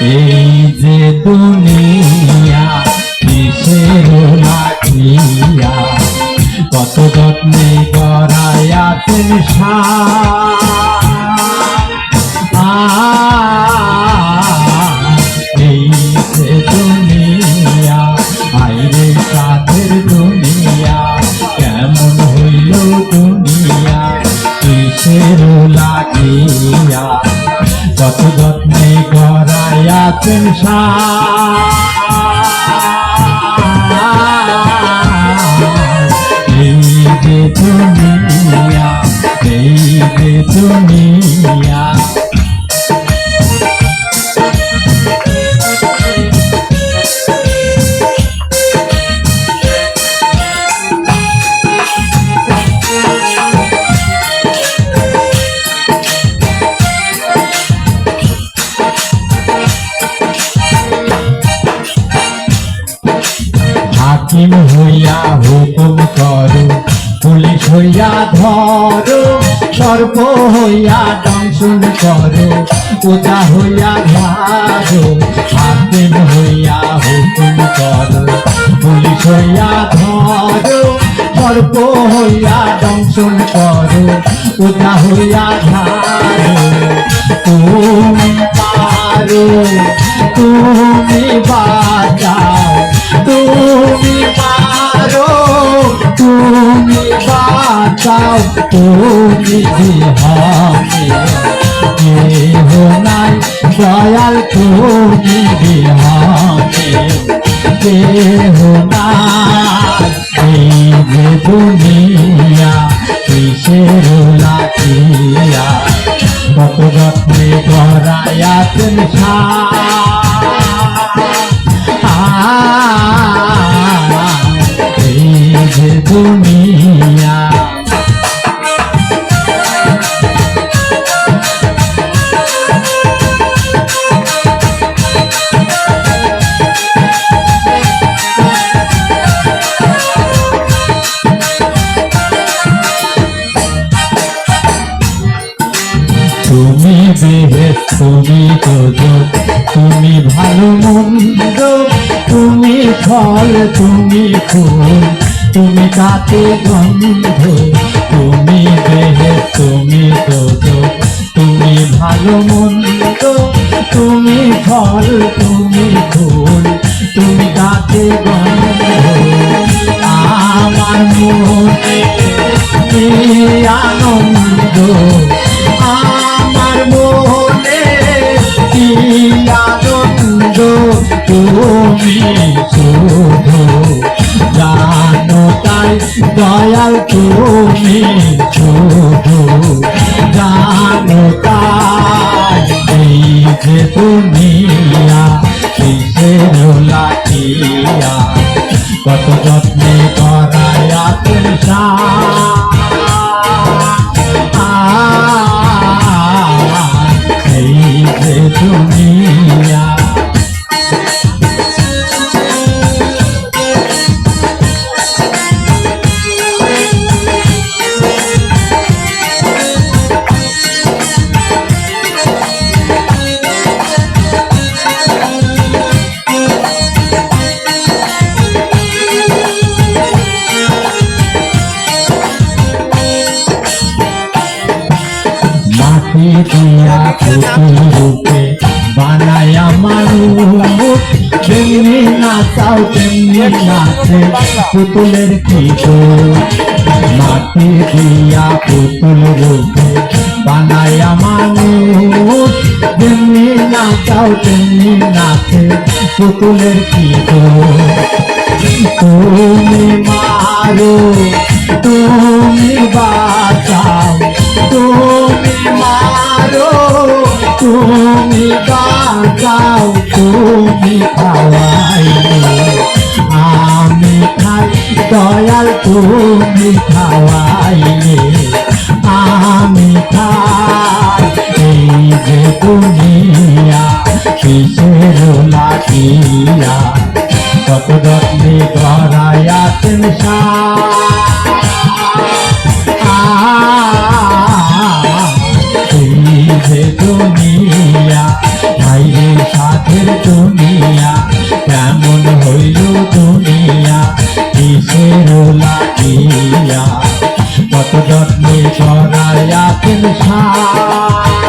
এই যে দুনিয়া কিসের লাগিয়া কত যত্নে গড়াইয়াছেন এই যে দুনিয়া আইরে সাথের দুনিয়া কেমন হইল দুনিয়া কিসের লাগিয়া কত যত্নে গড়াইয়াছেন এই যে দুনিয়া এই যে দুনিয়া হাকিম হইয়া হুকুম করো, পুলিশ হইয়া ধরো, সর্প হইয়া দংশন করো, পূজা হইয়া ধারো। হাকিম হইয়া হুকুম করো, পুলিশ হইয়া ধরো, সর্প হইয়া দংশন করো, পূজা হইয়া ধারো। তুমি পারো, তুমি বাঁচাও, তুমি পারো, তুমি বাঁচাও, তুমি বিহারে কেহ নাই দয়াল, তুমি বিহারে কেহ নাই। এই যে দুনিয়া কিসের লাগিয়া কত যত্নে গড়াইয়াছেন এই যে দুনিয়া। তুমি বেহেশ, তুমি দোজখ, তুমি ভালো মন্দ, তুমি ফল, তুমি ফুল, তুমি কাতে গন্ধ। তুমি বেহেশ, তুমি দোজখ, তুমি ভালো মন্দ, তুমি ফল, তুমি ফুল, তুমি কাতে গন্ধ। আমার মনে কি আনন্দ, আমার মনে কি আনন্দ, তুমি শুধু জানো তাই দয়াল, তুমি শুধু জানো তাই। এই যে দুনিয়া কিসের লাগিয়া কত যত্নে গড়াইয়াছেন এই যে দুনিয়া। মাটি দিয়া পুতুল রূপে বানায়া মানুষ, যেমনি নাচাও তেমনি নাচে পুতুলের কি দোষ। মাটি দিয়া পুতুল রূপে বানায়া মানুষ, যেমনি নাচাও তেমনি নাচে পুতুলের কি দোষ। তুমি মারো, তুমি বাঁচাও, তুমি মারো, তুমি বাঁচাও, তুমি খাওয়াইলে আমি খাই দয়াল, তুমি খাওয়াইলে আমি খাই। এই যে দুনিয়া কিসের লাগিয়া কত যত্নে গড়াইয়াছেন এই যে দুনিয়া ভাইরে সাথে করায়া তিন সার